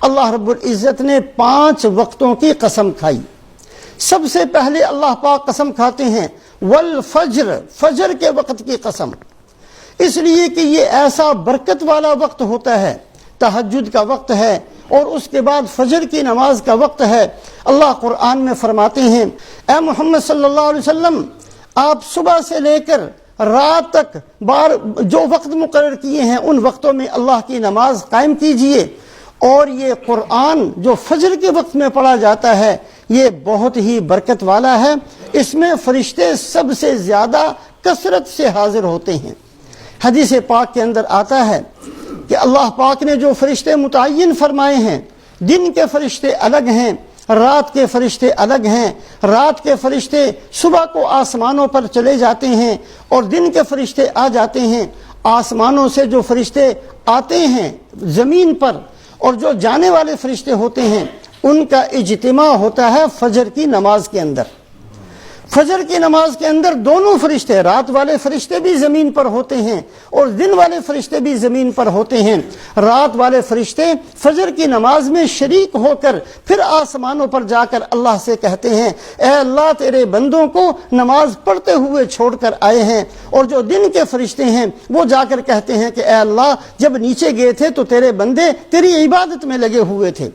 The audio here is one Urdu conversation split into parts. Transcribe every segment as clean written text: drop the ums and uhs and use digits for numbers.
اللہ رب العزت نے 5 وقتوں کی قسم کھائی۔ سب سے پہلے اللہ پاک قسم کھاتے ہیں والفجر، فجر کے وقت کی قسم، اس لیے کہ یہ ایسا برکت والا وقت ہوتا ہے، تہجد کا وقت ہے اور اس کے بعد فجر کی نماز کا وقت ہے۔ اللہ قرآن میں فرماتے ہیں اے محمد صلی اللہ علیہ وسلم، آپ صبح سے لے کر رات تک جو وقت مقرر کیے ہیں ان وقتوں میں اللہ کی نماز قائم کیجئے، اور یہ قرآن جو فجر کے وقت میں پڑھا جاتا ہے یہ بہت ہی برکت والا ہے، اس میں فرشتے سب سے زیادہ کثرت سے حاضر ہوتے ہیں۔ حدیث پاک کے اندر آتا ہے کہ اللہ پاک نے جو فرشتے متعین فرمائے ہیں، دن کے فرشتے الگ ہیں، رات کے فرشتے الگ ہیں۔ رات کے فرشتے صبح کو آسمانوں پر چلے جاتے ہیں اور دن کے فرشتے آ جاتے ہیں۔ آسمانوں سے جو فرشتے آتے ہیں زمین پر اور جو جانے والے فرشتے ہوتے ہیں ان کا اجتماع ہوتا ہے فجر کی نماز کے اندر۔ فجر کی نماز کے اندر دونوں فرشتے، رات والے فرشتے بھی زمین پر ہوتے ہیں اور دن والے فرشتے بھی زمین پر ہوتے ہیں۔ رات والے فرشتے فجر کی نماز میں شریک ہو کر پھر آسمانوں پر جا کر اللہ سے کہتے ہیں اے اللہ تیرے بندوں کو نماز پڑھتے ہوئے چھوڑ کر آئے ہیں، اور جو دن کے فرشتے ہیں وہ جا کر کہتے ہیں کہ اے اللہ جب نیچے گئے تھے تو تیرے بندے تیری عبادت میں لگے ہوئے تھے۔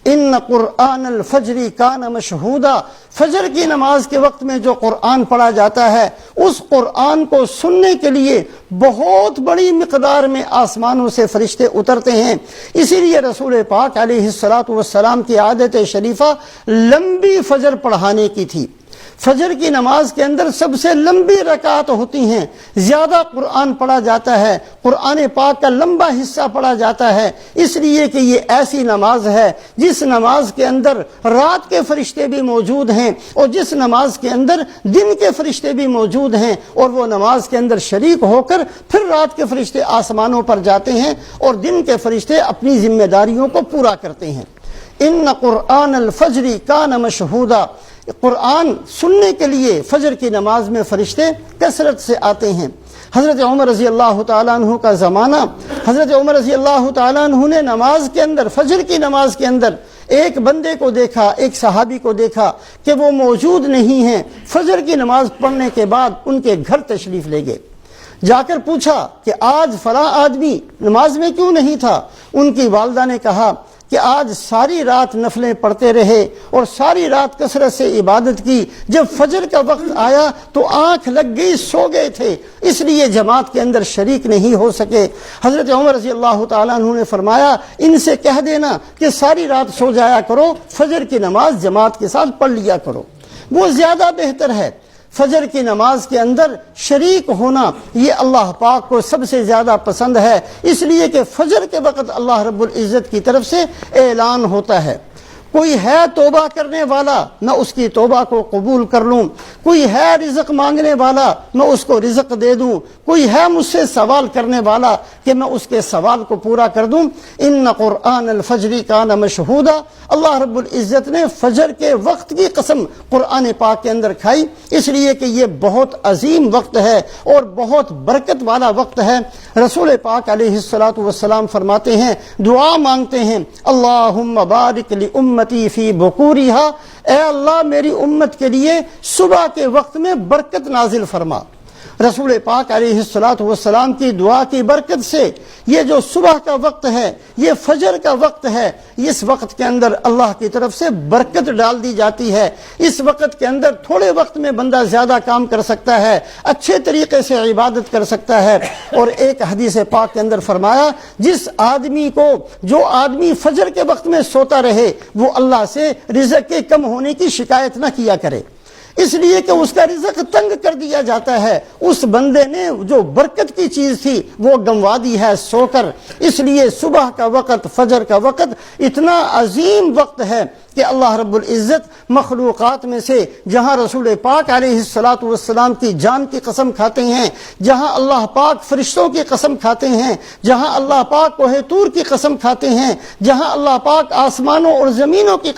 ان قرآن الفجر کان مشہودا، فجر کی نماز کے وقت میں جو قرآن پڑھا جاتا ہے اس قرآن کو سننے کے لیے بہت بڑی مقدار میں آسمانوں سے فرشتے اترتے ہیں۔ اسی لیے رسول پاک علیہ السلام کی عادت شریفہ لمبی فجر پڑھانے کی تھی۔ فجر کی نماز کے اندر سب سے لمبی رکعت ہوتی ہیں، زیادہ قرآن پڑھا جاتا ہے، قرآن پاک کا لمبا حصہ پڑھا جاتا ہے، اس لیے کہ یہ ایسی نماز ہے جس نماز کے اندر رات کے فرشتے بھی موجود ہیں اور جس نماز کے اندر دن کے فرشتے بھی موجود ہیں، اور وہ نماز کے اندر شریک ہو کر پھر رات کے فرشتے آسمانوں پر جاتے ہیں اور دن کے فرشتے اپنی ذمہ داریوں کو پورا کرتے ہیں۔ ان قرآن الفجر کان مشہودا، قرآن سننے کے لیے فجر کی نماز میں فرشتے کثرت سے آتے ہیں۔ حضرت عمر رضی اللہ تعالیٰ عنہ کا زمانہ، حضرت عمر رضی اللہ تعالیٰ عنہ نے نماز کے اندر، فجر کی نماز کے اندر ایک بندے کو دیکھا، ایک صحابی کو دیکھا کہ وہ موجود نہیں ہیں۔ فجر کی نماز پڑھنے کے بعد ان کے گھر تشریف لے گئے، جا کر پوچھا کہ آج فلاں آدمی نماز میں کیوں نہیں تھا؟ ان کی والدہ نے کہا کہ آج ساری رات نفلیں پڑھتے رہے اور ساری رات کثرت سے عبادت کی، جب فجر کا وقت آیا تو آنکھ لگ گئی، سو گئے تھے، اس لیے جماعت کے اندر شریک نہیں ہو سکے۔ حضرت عمر رضی اللہ تعالیٰ عنہ نے فرمایا ان سے کہہ دینا کہ ساری رات سو جایا کرو، فجر کی نماز جماعت کے ساتھ پڑھ لیا کرو، وہ زیادہ بہتر ہے۔ فجر کی نماز کے اندر شریک ہونا یہ اللہ پاک کو سب سے زیادہ پسند ہے، اس لیے کہ فجر کے وقت اللہ رب العزت کی طرف سے اعلان ہوتا ہے کوئی ہے توبہ کرنے والا میں اس کی توبہ کو قبول کر لوں، کوئی ہے رزق مانگنے والا میں اس کو رزق دے دوں، کوئی ہے مجھ سے سوال کرنے والا کہ میں اس کے سوال کو پورا کر دوں۔ ان قرآن الفجر کان مشہودا، اللہ رب العزت نے فجر کے وقت کی قسم قرآن پاک کے اندر کھائی، اس لیے کہ یہ بہت عظیم وقت ہے اور بہت برکت والا وقت ہے۔ رسول پاک علیہ السلام فرماتے ہیں، دعا مانگتے ہیں، اللہم بارک لامتی فی بکورہا، اے اللہ میری امت کے لیے صبح کے وقت میں برکت نازل فرما۔ رسول پاک علیہ السلام کی دعا کی برکت سے یہ جو صبح کا وقت ہے، یہ فجر کا وقت ہے، اس وقت کے اندر اللہ کی طرف سے برکت ڈال دی جاتی ہے۔ اس وقت کے اندر تھوڑے وقت میں بندہ زیادہ کام کر سکتا ہے، اچھے طریقے سے عبادت کر سکتا ہے۔ اور ایک حدیث پاک کے اندر فرمایا جو آدمی فجر کے وقت میں سوتا رہے وہ اللہ سے رزق کے کم ہونے کی شکایت نہ کیا کرے، اس لیے کہ اس کا رزق تنگ کر دیا جاتا ہے۔ اس بندے نے جو برکت کی چیز تھی وہ گنوا دی ہے سو کر۔ اس لیے صبح کا وقت، فجر کا وقت اتنا عظیم وقت ہے کہ اللہ رب العزت مخلوقات میں سے جہاں رسول پاک علیہ السلام کی جان کی قسم کھاتے ہیں، جہاں اللہ پاک فرشتوں کی قسم کھاتے ہیں، جہاں اللہ پاک کوہ طور کی قسم کھاتے ہیں، جہاں اللہ پاک آسمانوں اور زمینوں کی